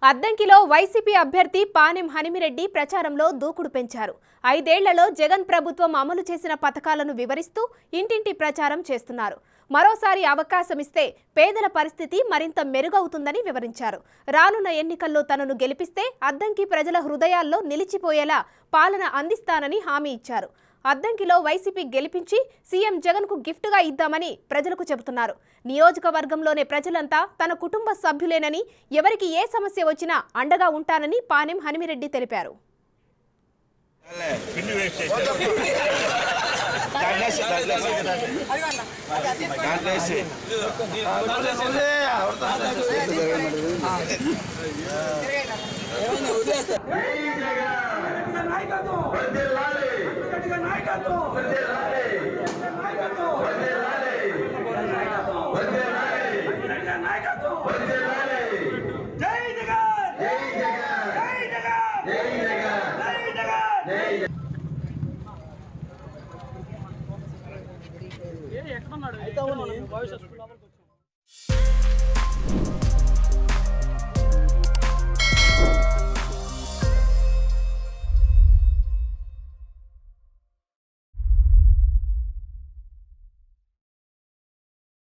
అద్దంకిలో YCP అభ్యర్థి పానెం హనుమిరెడ్డి ప్రచారంలో దూకుడు పెంచారు. 5 ఏళ్లలో జగన్ ప్రభుత్వం అమలు చేసిన పథకాలను వివరిస్తూ ఇంటింటి ప్రచారం చేస్తున్నారు. మరోసారి అవకాశం ఇస్తే పేదల పరిస్థితి మరింత మెరుగవుతుందని వివరించారు. రానున్న ఎన్నికల్లో తనను గెలిపిస్తే అద్దంకి ప్రజల హృదయాల్లో నిలిచిపోయేలా పాలన అందిస్తానని హామీ ఇచ్చారు. అద్దంకిలో వైసీపీ గెలిపించి సీఎం జగన్ కు గిఫ్ట్ గా ఇద్దామని ప్రజలకు చెబుతున్నారు. నియోజకవర్గంలోనే ప్రజలంతా తన కుటుంబ సభ్యులేనని, ఎవరికి ఏ సమస్య వచ్చినా అండగా ఉంటానని పానెం హనుమిరెడ్డి తెలిపారు. ఎక్కడ